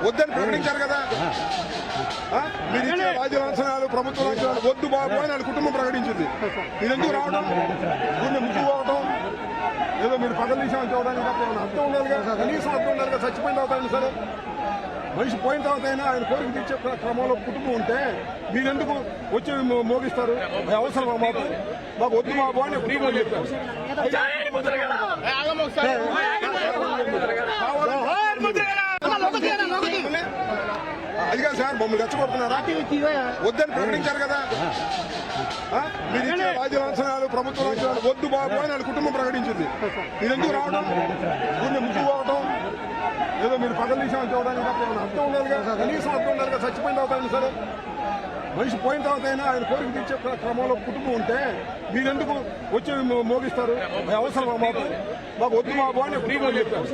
వద్దని ప్రకటించారు కదా. మీరు ఇచ్చే రాజ్య లాంఛనాలు ప్రభుత్వ లాంఛనాలు వద్దు బాబు అని వాళ్ళ కుటుంబం ప్రకటించింది. మీరు ఎందుకు రావడం, గుండె ముక్కు పోవడం, ఏదో మీరు పగల విషయం చూడడానికి అర్థం ఉండాలి కదా, కనీసం అర్థం ఉండాలి కదా. చచ్చిపోయిన తర్వాత అయినా సరే, మనిషి పోయిన తర్వాత అయినా ఆయన కోరిక తీర్చే క్రమంలో కుటుంబం ఉంటే మీరెందుకు వచ్చి మోగిస్తారు? అవసరం మాకు వద్దు బాబు అని ఫ్రీగా చెప్పారు. అది కాదు సార్, మమ్మల్ని రెచ్చగొడుతున్నారా? వద్దని ప్రకటించారు కదా. మీరు ఇచ్చే రాజ్య లాంఛనాలు ప్రభుత్వ లాంఛనాలు వద్దు బాబు అని వాళ్ళ కుటుంబం ప్రకటించింది. మీరు ఎందుకు రావడం, గుండె ముక్కు పోవడం, ఏదో మీరు పగల విషయం చూడడానికి అర్థం ఉండాలి కదా, కనీసం అర్థం ఉండాలి కదా. చచ్చిపోయిన తర్వాత అయినా సరే, మనిషి పోయిన తర్వాత అయినా ఆయన కోరిక తీర్చే క్రమంలో కుటుంబం ఉంటే మీరెందుకు వచ్చి మోగిస్తారు? అవసరం మాకు వద్దు బాబు అని ఫ్రీగా చెప్పారు.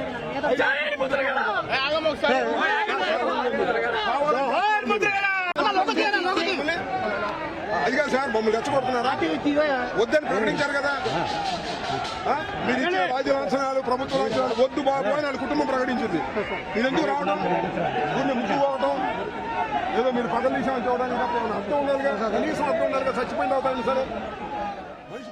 అది కాదు సార్, మమ్మల్ని రెచ్చగొడుతున్నారా? వద్దని ప్రకటించారు కదా. మీరు ఇచ్చే రాజ్య లాంఛనాలు ప్రభుత్వ లాంఛనాలు వద్దు బాబు అని వాళ్ళ కుటుంబం ప్రకటించింది. మీరు ఎందుకు రావడం, గుండె ముక్కు పోవడం, ఏదో మీరు పగల విషయం చూడడానికి అర్థం ఉండాలి కదా, కనీసం అర్థం ఉండాలి కదా. చచ్చిపోయిన తర్వాత అయినా సరే, మనిషి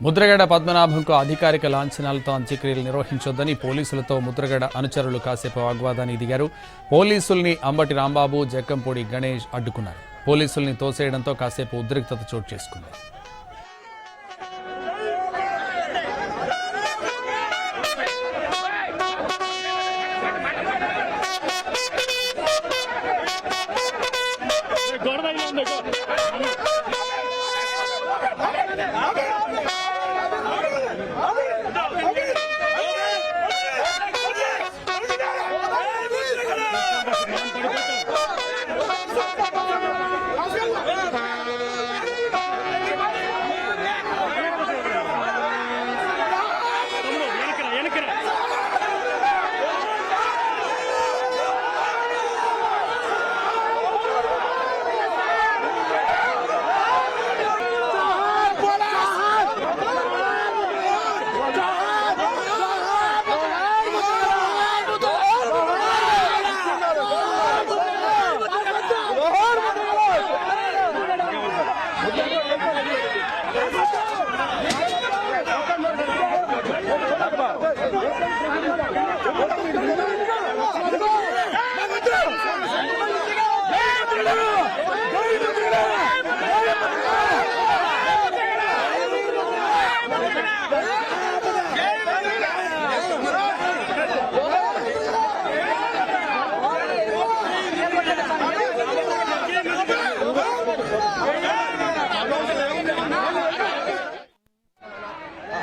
ముద్రగడ పద్మనాభంకు అధికారిక లాంఛనాలతో అంత్యక్రియలు నిర్వహించొద్దని పోలీసులతో ముద్రగడ అనుచరులు కాసేపు వాగ్వాదానికి దిగారు. పోలీసుల్ని అంబటి రాంబాబు, జక్కంపూడి గణేష్ అడ్డుకున్నారు. పోలీసుల్ని తోసేయడంతో కాసేపు ఉద్రిక్తత చోటు చేసుకుంది.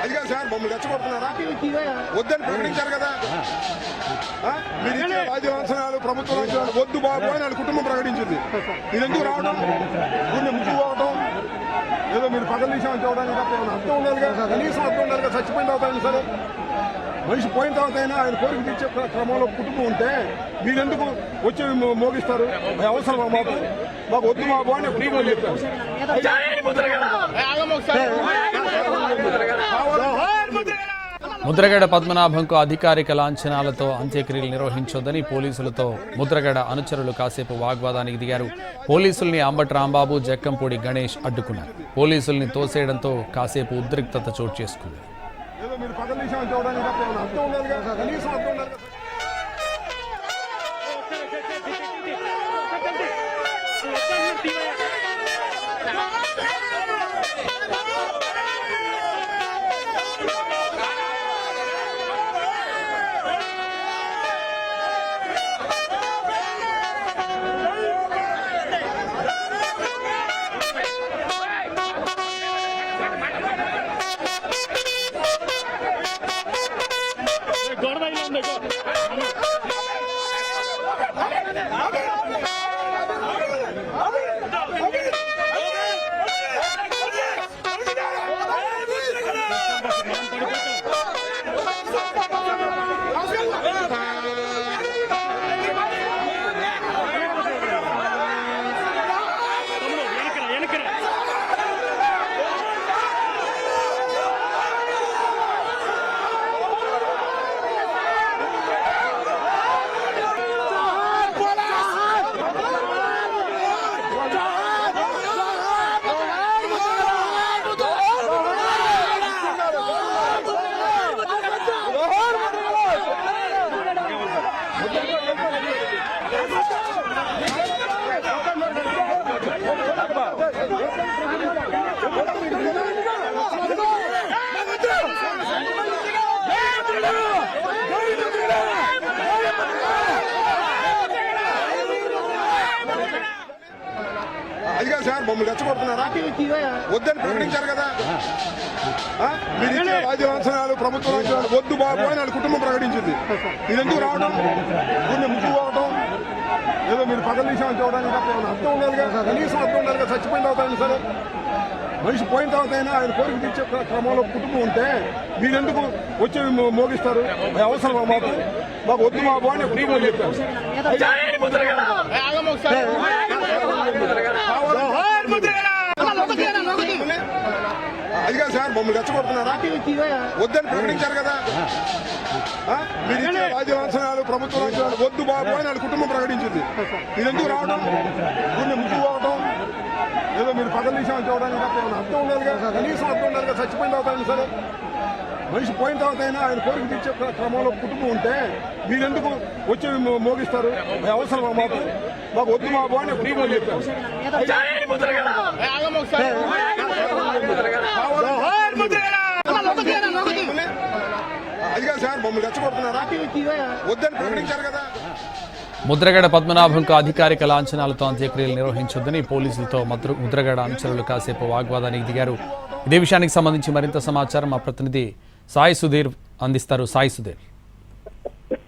అది కాదు సార్, మమ్మల్ని రెచ్చగొడుతున్నారా? వద్దని ప్రకటించారు కదా. మీరు ఇచ్చే రాజ్య లాంఛనాలు ప్రభుత్వ లాంఛనాలు వద్దు బాబు అని వాళ్ళ కుటుంబం ప్రకటించింది. మీరు ఎందుకు రావడం, గుండె ముక్కు పోవడం, ఏదో మీరు పగల విషయం చూడడానికి అర్థం ఉండాలి కదా, కనీసం అర్థం ఉండాలి కదా. చచ్చిపోయిన తర్వాత అయినా సరే, మనిషి పోయిన తర్వాత అయినా ఆయన కోరిక తీర్చే క్రమంలో కుటుంబం ఉంటే మీరెందుకు వచ్చి మోగిస్తారు? అవసరం మాకు వద్దు బాబు అని ఫ్రీగా చెప్పారు. ముద్రగడ పద్మనాభంకు అధికారిక లాంఛనాలతో అంత్యక్రియలు నిర్వహించొద్దని పోలీసులతో ముద్రగడ అనుచరులు కాసేపు వాగ్వాదానికి దిగారు. పోలీసుల్ని అంబటి రాంబాబు, జక్కంపూడి గణేష్ అడ్డుకున్నారు. పోలీసుల్ని తోసేయడంతో కాసేపు ఉద్రిక్తత చోటు చేసుకుంది. ఏదో మీరు పగల విషయం చూడడానికి అర్థం ఉండాలి కదా, కనీసం అర్థం ఉండాలి కదా. సార్ మమ్మల్ని రెచ్చగొడుతున్నారా? వద్దని ప్రకటించారు కదా. మీరు ఇచ్చే రాజ్య లాంఛనాలు, ప్రభుత్వ లాంఛనాలు వద్దు బాబు అని వాళ్ళ కుటుంబం ప్రకటించింది. ఇది ఎందుకు రావడం, కొన్ని ముగ్గు పోవడం, ఏదో మీరు పగల విషయం చూడడానికి తప్ప ఏమైనా అర్థం ఉండాలి కదా, కనీసం అర్థం ఉండాలి కదా. చచ్చిపోయిన తర్వాత సరే, మనిషి పోయిన తర్వాత అయినా ఆయన కోరిక తీర్చే క్రమంలో కుటుంబం ఉంటే మీరెందుకు వచ్చి మోగిస్తారు? అవసరం మాకు వద్దు బాబు అని కుటుంబం చెప్పారు. అది కాదు సార్ మమ్మల్ని రెచ్చగొడుతున్నారా? వద్దని ప్రకటించారు కదా. మీరు ఇచ్చే రాజ్య లాంఛనాలు, ప్రభుత్వ లాంఛనాలు వద్దు బాబు అని వాళ్ళ కుటుంబం ప్రకటించింది. ఇది ఎందుకు రావడం, కొన్ని ముగ్గు పోవడం, ఏదో మీరు పగల విషయం చూడడానికి తప్ప ఏమైనా అర్థం ఉండాలి కదా, కనీసం అర్థం ఉండాలి కదా. చచ్చిపోయిన తర్వాత సరే, మనిషి పోయిన తర్వాత అయినా ఆయన కోరిక తీర్చే క్రమంలో కుటుంబం ఉంటే మీరెందుకు వచ్చి మోగిస్తారు? అవసరం మాకు వద్దు బాబు అని కుటుంబం చెప్పారు. అది కాదు సార్ మమ్మల్ని రెచ్చగొడుతున్నారా? వద్దని ప్రకటించారు కదా. ముద్రగడ పద్మనాభంకు అధికారిక లాంఛనాలతో అంత్యక్రియలు నిర్వహించొద్దని పోలీసులతో ముద్రగడ అనుచరులు కాసేపు వాగ్వాదానికి దిగారు. ఇదే విషయానికి సంబంధించి మరింత సమాచారం మా ప్రతినిధి సాయి సుధీర్ అందిస్తారు. సాయి సుధీర్.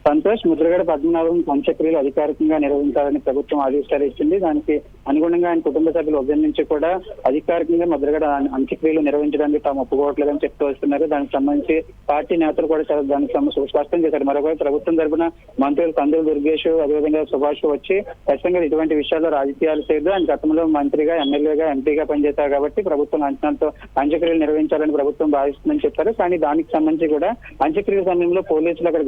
సంతోష్, ముద్రగడ పద్మనాభం అంత్యక్రియలు అధికారికంగా నిర్వహించాలని ప్రభుత్వం ఆదేశాలు ఇచ్చింది. దానికి అనుగుణంగా ఆయన కుటుంబ సభ్యులు ఉదయం నుంచి కూడా అధికారికంగా ముద్రగడ అంత్యక్రియలు నిర్వహించడానికి తాము ఒప్పుకోవట్లేదని చెప్తూ వస్తున్నారు. దానికి సంబంధించి పార్టీ నేతలు కూడా చాలా దానికి స్పష్టం చేశారు. మరొకటి ప్రభుత్వం తరఫున మంత్రులు కందుల దుర్గేష్, అదేవిధంగా సుభాష్ వచ్చి ఖచ్చితంగా ఇటువంటి విషయాల్లో రాజకీయాలు చేయదు. ఆయన గతంలో మంత్రిగా, ఎమ్మెల్యేగా, ఎంపీగా పనిచేశారు కాబట్టి ప్రభుత్వం అంచనాలతో అంత్యక్రియలు నిర్వహించాలని ప్రభుత్వం భావిస్తుందని చెప్పారు. కానీ దానికి సంబంధించి కూడా అంత్యక్రియల సమయంలో పోలీసులు అక్కడ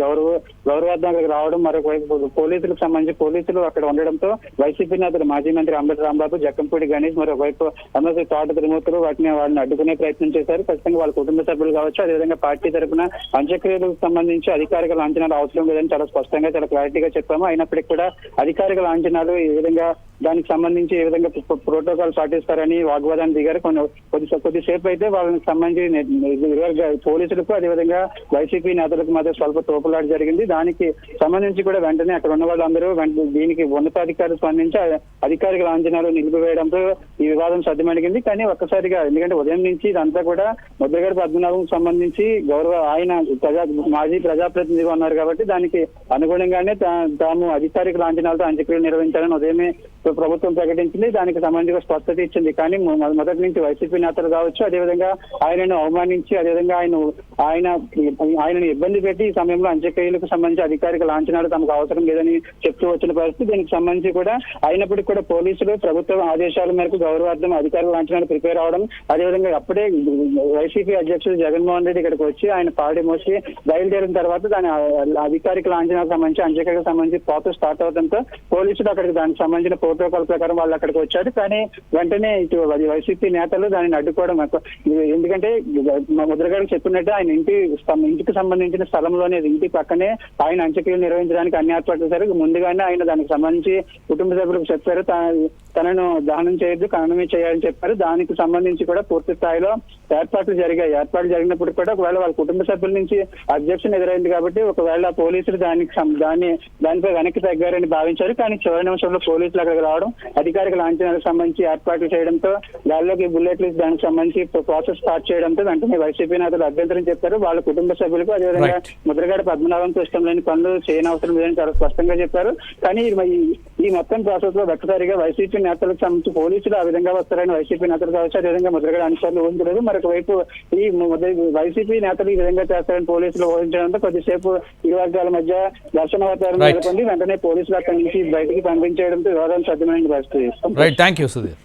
గౌరవార్థం రావడం, మరొకవైపు పోలీసులకు సంబంధించి పోలీసులు అక్కడ ఉండడంతో వైసీపీ నేతలు మాజీ మంత్రి అంబటి రాంబాబు, జక్కంపూడి గణేష్, మరొకవైపు ఎమ్మెల్సీ తోట తిరుమూర్తులు వాళ్ళని అడ్డుకునే ప్రయత్నం చేశారు. ఖచ్చితంగా వాళ్ళ కుటుంబ సభ్యులు కావచ్చు, అదేవిధంగా పార్టీ తరఫున అంత్యక్రియలకు సంబంధించి అధికారిక లాంఛనాలు అవసరం లేదని చాలా స్పష్టంగా, చాలా క్లారిటీగా చెప్పాము. అయినప్పటికీ కూడా అధికారిక లాంఛనాలు ఈ విధంగా దానికి సంబంధించి ఏ విధంగా ప్రోటోకాల్ పాటిస్తారని వాగ్వాదాన్ని దిగారు. కొద్దిసేపు అయితే వాళ్ళకి సంబంధించి పోలీసులకు, అదేవిధంగా వైసీపీ నేతలకు మధ్య స్వల్ప తోపులాట జరిగింది. దానికి సంబంధించి కూడా వెంటనే అక్కడ ఉన్న వాళ్ళందరూ దీనికి ఉన్నతాధికారులు స్పందించి అధికారిక లాంఛనాలు నిలిపివేయడంతో ఈ వివాదం సద్దుమణిగింది. కానీ ఒక్కసారిగా, ఎందుకంటే ఉదయం నుంచి ఇదంతా కూడా ముద్రగడ పద్మనాభం సంబంధించి ఆయన మాజీ ప్రజాప్రతినిధిగా ఉన్నారు కాబట్టి దానికి అనుగుణంగానే తాము అధికారిక లాంఛనాలతో అంత్యక్రియలు నిర్వహించాలని ఉదయమే ప్రభుత్వం ప్రకటించింది. దానికి సంబంధించిన స్పష్టత ఇచ్చింది. కానీ మొదటి నుంచి వైసీపీ నేతలు కావచ్చు, అదేవిధంగా ఆయనను అవమానించి, అదేవిధంగా ఆయనను ఇబ్బంది పెట్టి ఈ సమయంలో అంత్యక్రియలకు సంబంధించి అధికారిక లాంఛనాలు తమకు అవసరం లేదని చెప్తూ వచ్చిన పరిస్థితి. దీనికి సంబంధించి కూడా అయినప్పటికీ కూడా పోలీసులు ప్రభుత్వ ఆదేశాల మేరకు గౌరవార్థం అధికారిక లాంఛనాలు ప్రిపేర్ అవడం, అదేవిధంగా అప్పుడే వైసీపీ అధ్యక్షుడు జగన్మోహన్ రెడ్డి ఇక్కడికి వచ్చి ఆయన పాడి మోసి బయలుదేరిన తర్వాత దాని అధికారిక లాంఛనాలకు సంబంధించి అంత్యక్రియలకు సంబంధించి ప్రాసెస్ స్టార్ట్ అవడంతో పోలీసులు అక్కడికి దానికి సంబంధించిన ప్రోటోకాల్ ప్రకారం వాళ్ళు అక్కడికి వచ్చారు. కానీ వెంటనే ఇటు వైసీపీ నేతలు దానిని అడ్డుకోవడం, ఎందుకంటే ముద్రగడకు చెప్పినట్టు ఆయన ఇంటికి సంబంధించిన స్థలంలోనే, ఇంటి పక్కనే ఆయన అంత్యక్రియలు నిర్వహించడానికి అన్ని ఏర్పాట్లు చేశారు. ముందుగానే ఆయన దానికి సంబంధించి కుటుంబ సభ్యులకు చెప్పారు, తనను దహనం చేయొద్దు, ఖననమే చేయాలని చెప్పారు. దానికి సంబంధించి కూడా పూర్తి స్థాయిలో ఏర్పాట్లు ఏర్పాట్లు జరిగినప్పుడు కూడా ఒకవేళ వాళ్ళ కుటుంబ సభ్యుల నుంచి అబ్జెక్షన్ ఎదురైంది కాబట్టి ఒకవేళ పోలీసులు దానిపై వెనక్కి తగ్గారని భావించారు. కానీ చివరి నిమిషంలో పోలీసులు అక్కడికి రావడం, అధికారిక లాంఛనాలకు సంబంధించి ఏర్పాట్లు చేయడంతో, గాల్లోకి బుల్లెట్లు దానికి సంబంధించి ప్రాసెస్ స్టార్ట్ చేయడంతో వెంటనే వైసీపీ నేతలు అభ్యంతరం చెప్పారు. వాళ్ళ కుటుంబ సభ్యులకు, అదేవిధంగా ముద్రగడ పద్మనాభంతో ఇష్టం లేని పనులు చేయనవసరం లేదని చాలా స్పష్టంగా చెప్పారు. కానీ ఈ మొత్తం ప్రాసెస్ లో ఒక్కసారిగా వైసీపీ నేతలకు సంబంధించి పోలీసులు ఆ విధంగా వస్తారని వైసీపీ నేతలు కావచ్చు, అదేవిధంగా ముద్రగడ అనుచరులు ఊహించలేదు. మరొక వైపు ఈ వైసీపీ నేతలు ఈ విధంగా చేస్తారని పోలీసులు ఊహించడంతో కొద్దిసేపు ఇరు వర్గాల మధ్య ఘర్షణ వాతావరణం నెలకొంది. వెంటనే పోలీసులు అక్కడి నుంచి బయటికి పంపించేయడంతో వివాదం సాధ్యమైన పరిస్థితి. Right, thank you Sudheer.